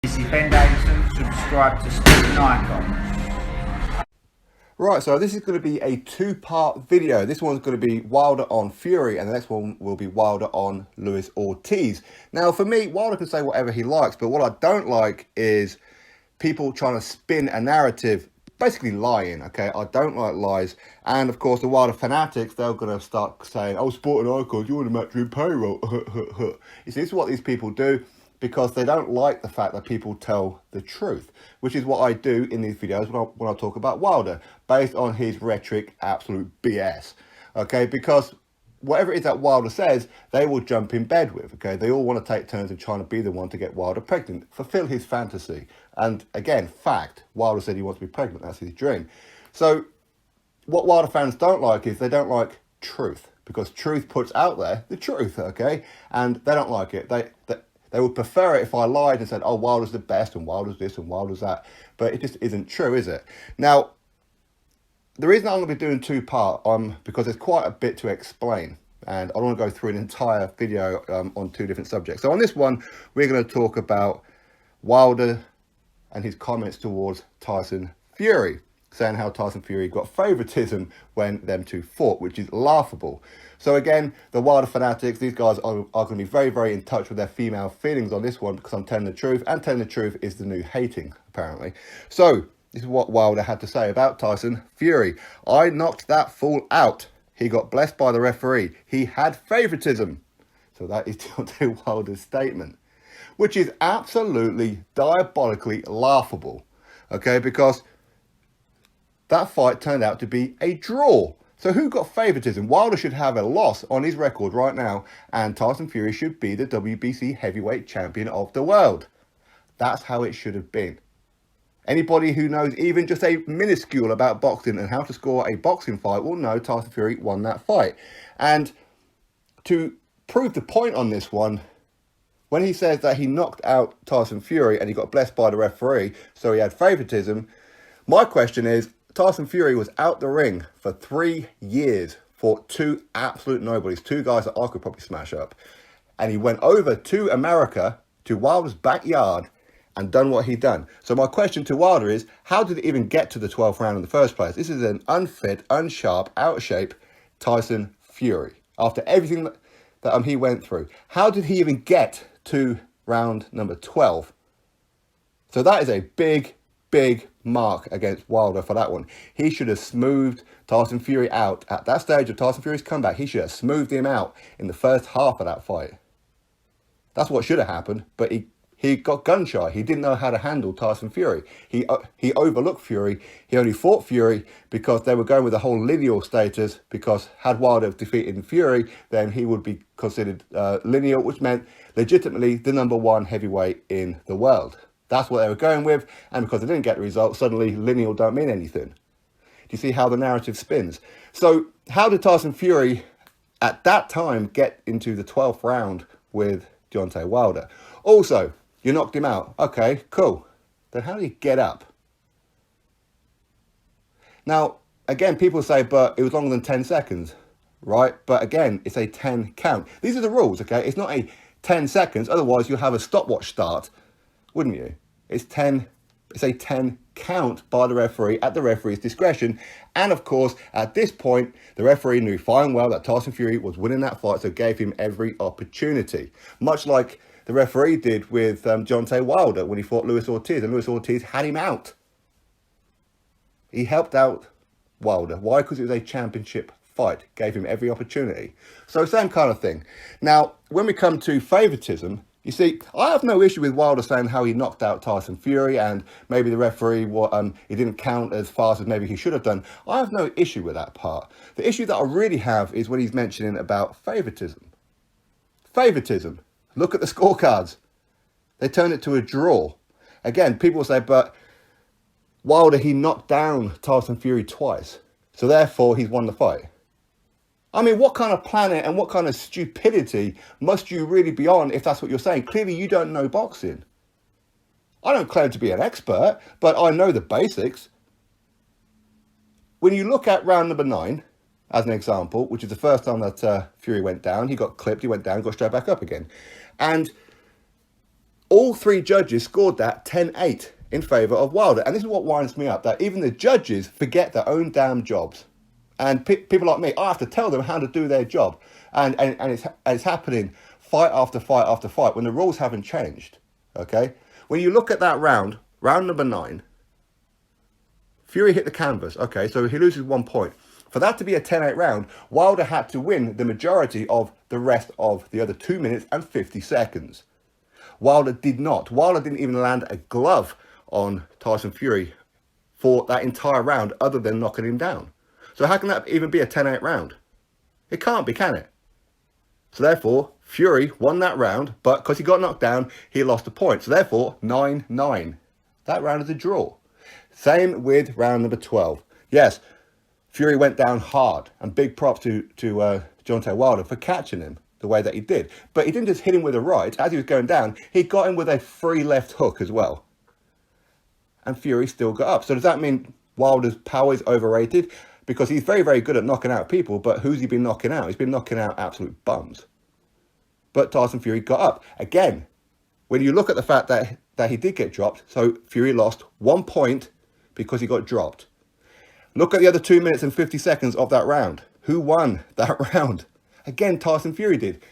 This is Ben Davison. Subscribe to Stephen Icon. Right, so this is going to be a two-part video. This one's going to be Wilder on Fury, and the next one will be Wilder on Luis Ortiz. Now, for me, Wilder can say whatever he likes, but what I don't like is people trying to spin a narrative, basically lying, okay? I don't like lies. And, of course, the Wilder fanatics, they're going to start saying, oh, Sporting Icons, you're the matchroom payroll. You see, this is what these people do, because they don't like the fact that people tell the truth, which is what I do in these videos when I talk about Wilder, based on his rhetoric, absolute BS, okay? Because whatever it is that Wilder says, they will jump in bed with, okay? They all want to take turns in trying to be the one to get Wilder pregnant, fulfill his fantasy. And again, fact, Wilder said he wants to be pregnant, that's his dream. So what Wilder fans don't like is they don't like truth, because truth puts out there the truth, okay? And they don't like it. They would prefer it if I lied and said, oh, Wilder's the best, and Wilder's this, and Wilder's that. But it just isn't true, is it? Now, the reason I'm going to be doing two-part, because there's quite a bit to explain. And I don't want to go through an entire video on two different subjects. So on this one, we're going to talk about Wilder and his comments towards Tyson Fury, saying how Tyson Fury got favouritism when them two fought, which is laughable. So again, the Wilder fanatics, these guys are going to be very, very in touch with their female feelings on this one, because I'm telling the truth, and telling the truth is the new hating, apparently. So this is what Wilder had to say about Tyson Fury. I knocked that fool out. He got blessed by the referee. He had favouritism. So that is Deontay Wilder's statement, which is absolutely diabolically laughable, okay, because that fight turned out to be a draw. So who got favouritism? Wilder should have a loss on his record right now, and Tyson Fury should be the WBC heavyweight champion of the world. That's how it should have been. Anybody who knows even just a minuscule about boxing and how to score a boxing fight will know Tyson Fury won that fight. And to prove the point on this one, when he says that he knocked out Tyson Fury and he got blessed by the referee, so he had favouritism, my question is, Tyson Fury was out the ring for 3 years, fought two absolute nobodies, two guys that I could probably smash up. And he went over to America, to Wilder's backyard, and done what he'd done. So my question to Wilder is, how did it even get to the 12th round in the first place? This is an unfit, unsharp, out of shape Tyson Fury. After everything that he went through, how did he even get to round number 12? So that is a big mark against Wilder for that one. He should have smoothed Tyson Fury out. At that stage of Tyson Fury's comeback, he should have smoothed him out in the first half of that fight. That's what should have happened, but he got gun shy. He didn't know how to handle Tyson Fury. He overlooked Fury. He only fought Fury because they were going with the whole lineal status, because had Wilder defeated Fury, then he would be considered lineal, which meant legitimately the #1 heavyweight in the world. That's what they were going with, and because they didn't get the result, suddenly lineal don't mean anything. Do you see how the narrative spins? So how did Tyson Fury at that time get into the 12th round with Deontay Wilder? Also, you knocked him out. Okay, cool. Then how did he get up? Now, again, people say, but it was longer than 10 seconds, right? But again, it's a 10 count. These are the rules, okay? It's not a 10 seconds. Otherwise, you'll have a stopwatch start, wouldn't you? It's a 10 count by the referee at the referee's discretion. And of course, at this point, the referee knew fine well that Tyson Fury was winning that fight, so gave him every opportunity. Much like the referee did with Deontay Wilder when he fought Luis Ortiz, and Luis Ortiz had him out. He helped out Wilder. Why? Because it was a championship fight. Gave him every opportunity. So same kind of thing. Now, when we come to favouritism, you see, I have no issue with Wilder saying how he knocked out Tyson Fury, and maybe the referee, he didn't count as fast as maybe he should have done. I have no issue with that part. The issue that I really have is when he's mentioning about favouritism. Favouritism. Look at the scorecards. They turned it to a draw. Again, people say, but Wilder, he knocked down Tyson Fury twice, so therefore he's won the fight. I mean, what kind of planet and what kind of stupidity must you really be on if that's what you're saying? Clearly, you don't know boxing. I don't claim to be an expert, but I know the basics. When you look at round number 9, as an example, which is the first time that Fury went down, he got clipped, he went down, got straight back up again. And All three judges scored that 10-8 in favour of Wilder. And this is what winds me up, that even the judges forget their own damn jobs. And people like me, I have to tell them how to do their job. And it's happening fight after fight after fight when the rules haven't changed. Okay? When you look at that round number 9, Fury hit the canvas. Okay, so he loses 1 point. For that to be a 10-8 round, Wilder had to win the majority of the rest of the other 2 minutes and 50 seconds. Wilder did not. Wilder didn't even land a glove on Tyson Fury for that entire round other than knocking him down. So how can that even be a 10-8 round? It can't be, can it? So therefore, Fury won that round, but because he got knocked down, he lost a point. So therefore, 9-9. That round is a draw. Same with round number 12. Yes, Fury went down hard, and big props to Deontay Wilder for catching him the way that he did. But he didn't just hit him with a right. As he was going down, he got him with a free left hook as well. And Fury still got up. So does that mean Wilder's power is overrated? Because he's very, very good at knocking out people, but who's he been knocking out? He's been knocking out absolute bums. But Tyson Fury got up. Again, when you look at the fact that he did get dropped, so Fury lost 1 point because he got dropped. Look at the other 2 minutes and 50 seconds of that round. Who won that round? Again, Tyson Fury did.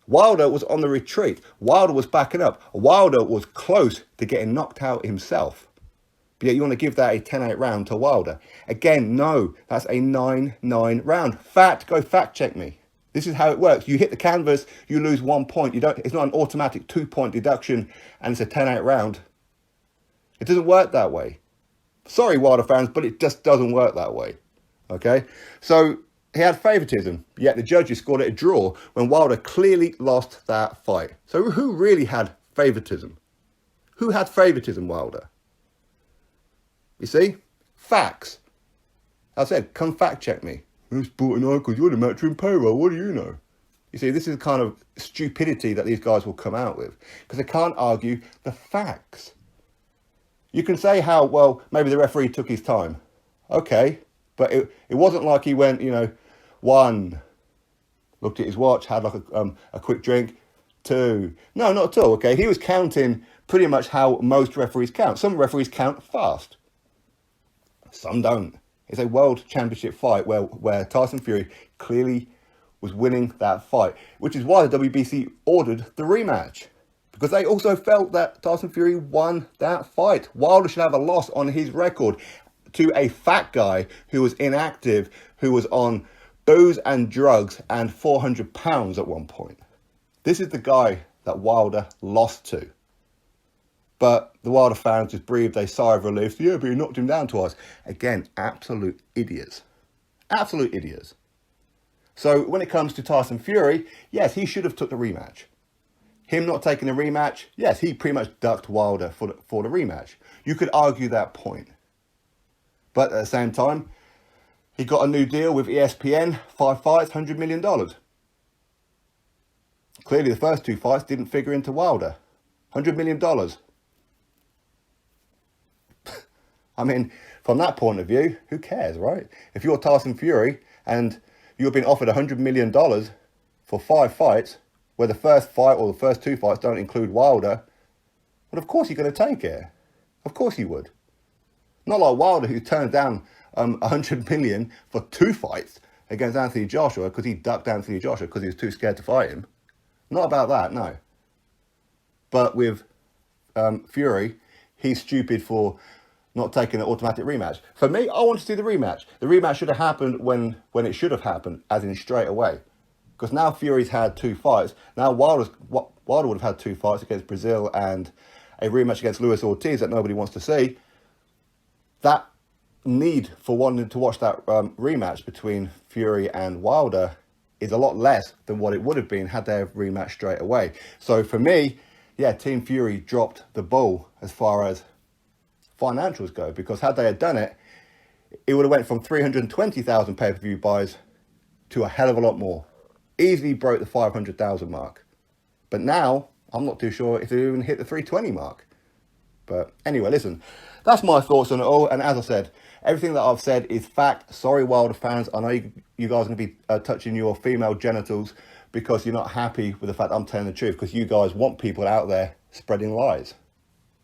Wilder was on the retreat. Wilder was backing up. Wilder was close to getting knocked out himself. But yet you want to give that a 10-8 round to Wilder. Again, no, that's a 9-9 round. Go fact check me. This is how it works. You hit the canvas, you lose 1 point. It's not an automatic 2-point deduction and it's a 10-8 round. It doesn't work that way. Sorry, Wilder fans, but it just doesn't work that way. Okay? So he had favouritism, yet the judges scored it a draw when Wilder clearly lost that fight. So who really had favouritism? Who had favouritism, Wilder? You see? Facts. I said, come fact check me. Who's bought an eye because you're the matchroom payroll, what do you know? You see, this is the kind of stupidity that these guys will come out with because they can't argue the facts. You can say how, well, maybe the referee took his time. Okay, but it wasn't like he went, 1, looked at his watch, had like a quick drink, 2. No, not at all, okay? He was counting pretty much how most referees count. Some referees count fast. Some don't. It's a world championship fight where Tyson Fury clearly was winning that fight, which is why the WBC ordered the rematch. Because they also felt that Tyson Fury won that fight. Wilder should have a loss on his record to a fat guy who was inactive, who was on booze and drugs and 400 pounds at one point. This is the guy that Wilder lost to. But the Wilder fans just breathed a sigh of relief. Yeah, but he knocked him down twice. Again, absolute idiots. Absolute idiots. So when it comes to Tyson Fury, yes, he should have took the rematch. Him not taking the rematch, yes, he pretty much ducked Wilder for the rematch. You could argue that point. But at the same time, he got a new deal with ESPN, 5 fights, $100 million. Clearly the first 2 fights didn't figure into Wilder. $100 million. I mean, from that point of view, who cares, right? If you're Tyson Fury and you've been offered $100 million for 5 fights, where the first fight or the first 2 fights don't include Wilder, well, of course you're going to take it. Of course you would. Not like Wilder, who turned down $100 million for 2 fights against Anthony Joshua because he ducked Anthony Joshua because he was too scared to fight him. Not about that, no. But with Fury, he's stupid for not taking an automatic rematch. For me, I want to see the rematch. The rematch should have happened when it should have happened, as in straight away. Because now Fury's had 2 fights. Now Wilder would have had 2 fights against Brazil and a rematch against Luis Ortiz that nobody wants to see. That need for wanting to watch that rematch between Fury and Wilder is a lot less than what it would have been had they have rematched straight away. So for me, yeah, Team Fury dropped the ball as far as financials go, because had they had done it, it would have went from 320,000 pay-per-view buys to a hell of a lot more. Easily broke the 500,000 mark. But now, I'm not too sure if they even hit the 320 mark. But anyway, listen, that's my thoughts on it all. And as I said, everything that I've said is fact. Sorry, Wilder fans. I know you guys are going to be touching your female genitals because you're not happy with the fact I'm telling the truth, because you guys want people out there spreading lies.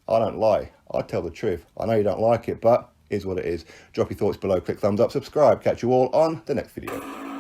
I don't lie. I tell the truth. I know you don't like it, but it is what it is. Drop your thoughts below, click thumbs up, subscribe. Catch you all on the next video.